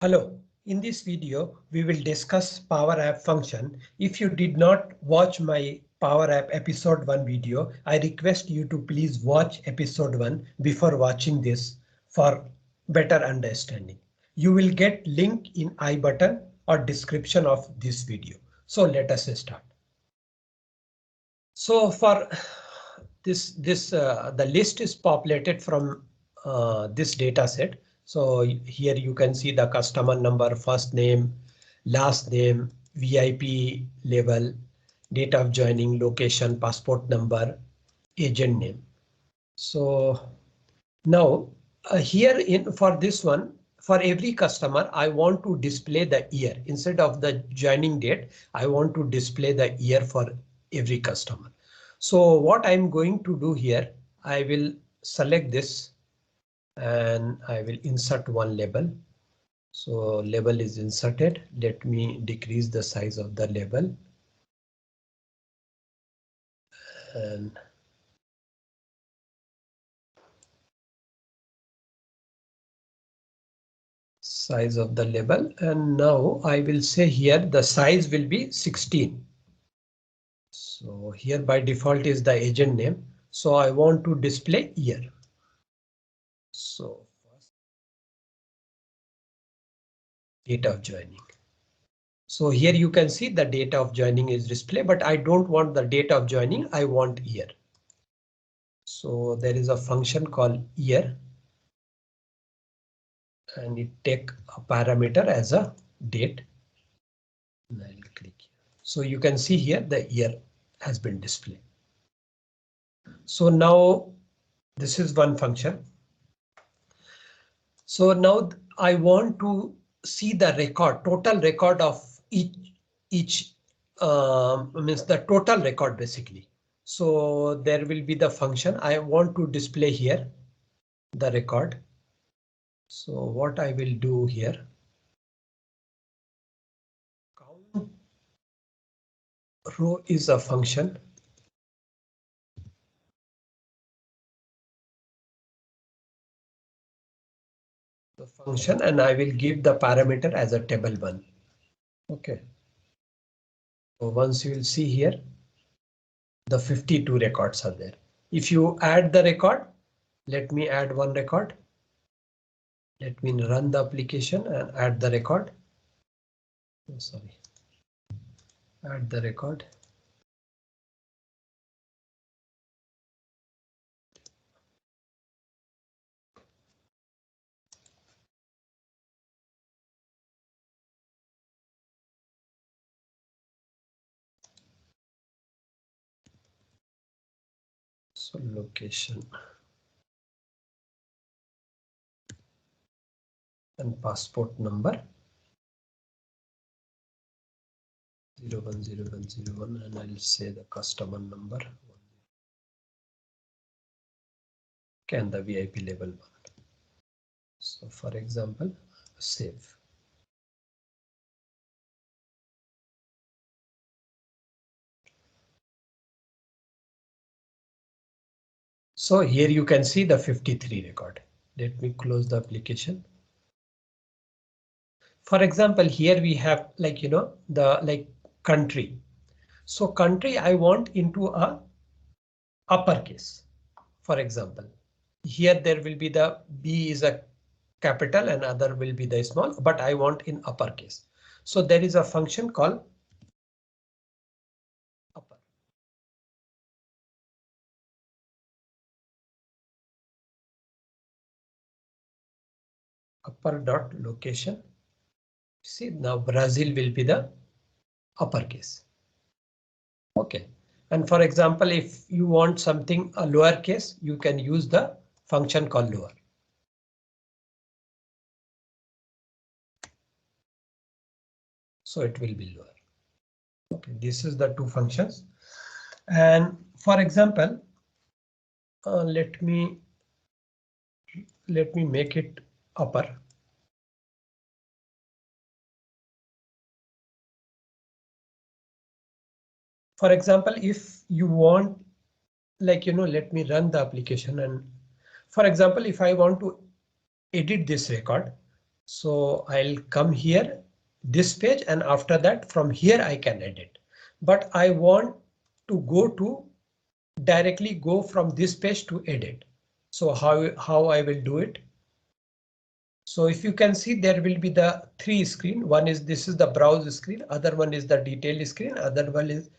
Hello, in this video, we will discuss Power App function. If you did not watch my Power App episode 1 video, I request you to please watch episode 1 before watching this for better understanding. You will get link in I button or description of this video. So let us start. So for the list is populated from this data set. So here you can see the customer number, first name, last name, VIP level, date of joining, location, passport number, agent name. So now here in for this one, for every customer, I want to display the year instead of the joining date. I want to display the year for every customer. So what I'm going to do here, I will select this and I will insert one label. So label is inserted. Let me decrease the size of the label. And size of the label. And now I will say here the size will be 16. So here by default is the agent name. So I want to display year. So first date of joining. So here you can see the date of joining is displayed, but I don't want the date of joining. I want year. So there is a function called year. And it take a parameter as a date. And I'll click here. So you can see here the year has been displayed. So now this is one function. So now I want to see the record, total record of each means the total record basically. So there will be the function I want to display here, the record. So what I will do here, count row is a function. The function and I will give the parameter as a table 1. Okay. So once you will see here, the 52 records are there. If you add the record, let me add one record. Let me run the application and add the record. Oh, sorry. Add the record. So location and passport number 010101 and I'll say the customer number. Okay, and the VIP level 1. So for example, save. So here you can see the 53 record. Let me close the application. For example, here we have the country. So country I want into a uppercase. For example, here there will be the B is a capital and other will be the small, but I want in uppercase. So there is a function called upper. Upper dot location. See now Brazil will be the uppercase. Okay. And for example, if you want something a lowercase, you can use the function called lower. So it will be lower. Okay, this is the two functions. And for example, let me make it upper. For example, if you want, let me run the application. And for example, if I want to edit this record, So I'll come here, this page, and after that from here I can edit. But I want to directly go from this page to edit. So how I will do it? So if you can see, there will be the three screen. One is this is the browse screen, other one is the detail screen, other one is,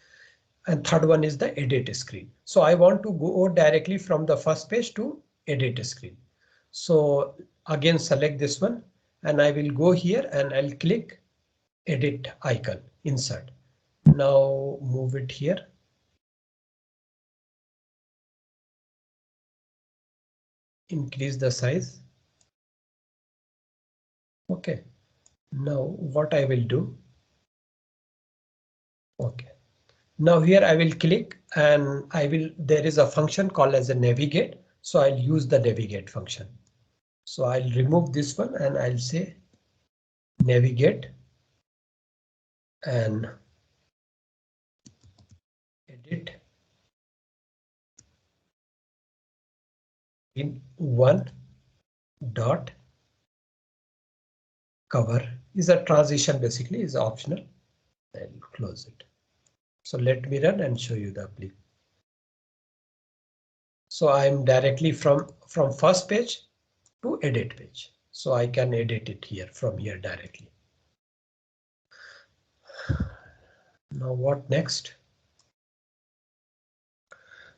and third one is the edit screen. So I want to go directly from the first page to edit screen. So again select this one and I will go here and I'll click edit icon, insert. Now move it here. Increase the size. Okay. Now what I will do. Okay. Now here I will click and there is a function called as a navigate. So I'll use the navigate function. So I'll remove this one and I'll say navigate and edit in one dot cover is a transition, basically is optional. I'll close it. So let me run and show you the application. So I'm directly from first page to edit page. So I can edit it here from here directly. Now what next?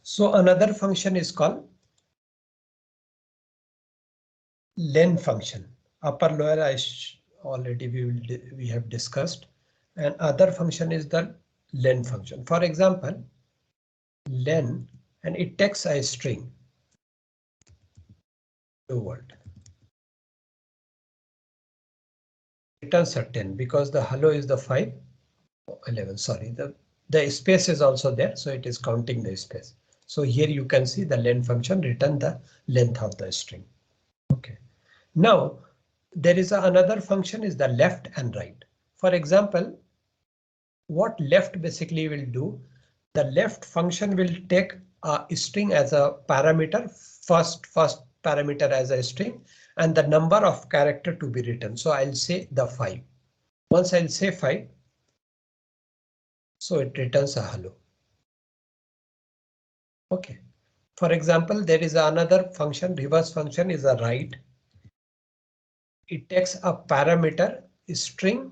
So another function is called len function. Upper lower already we have discussed, and other function is the len function. For example, len, and it takes a string. Hello world. Returns a 10 because the hello is the 11. Sorry, the space is also there, so it is counting the space. So here you can see the len function return the length of the string. Okay. Now there is another function is the left and right. For example, what left basically will do, the left function will take a string as a parameter, first parameter as a string, and the number of character to be written. So I'll say the 5. Once I'll say 5, so it returns a hello. Okay. For example, there is another function, reverse function is a right. It takes a parameter string,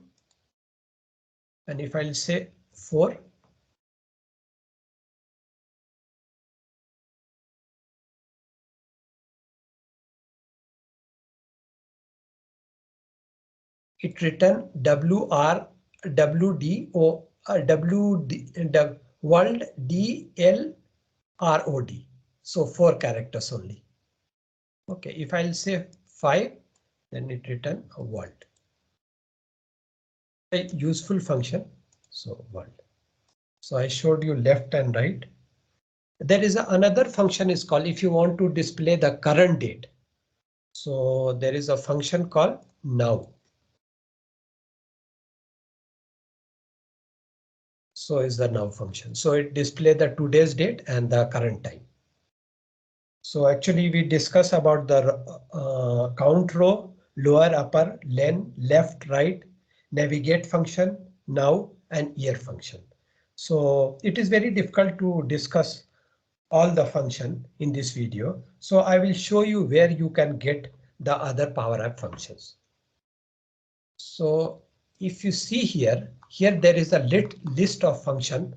and if I'll say 4, it return WR WDO WD world DLROD. So 4 characters only. Okay, if I'll say 5, then it return a world. A useful function. So world. So I showed you left and right. There is another function is called if you want to display the current date. So there is a function called now. So is the now function. So it display the today's date and the current time. So actually we discuss about the count row, lower, upper, len, left, right, navigate function, now, and year function. So it is very difficult to discuss all the function in this video. So I will show you where you can get the other Power App functions. So if you see here there is a list of function,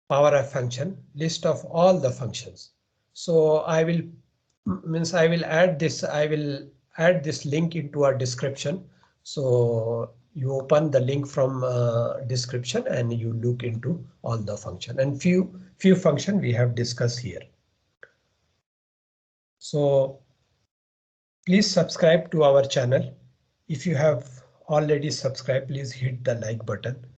Power App function, list of all the functions. So I will add this link into our description. So you open the link from description and you look into all the function, and few function we have discussed here. So please subscribe to our channel. If you have already subscribed, please hit the like button.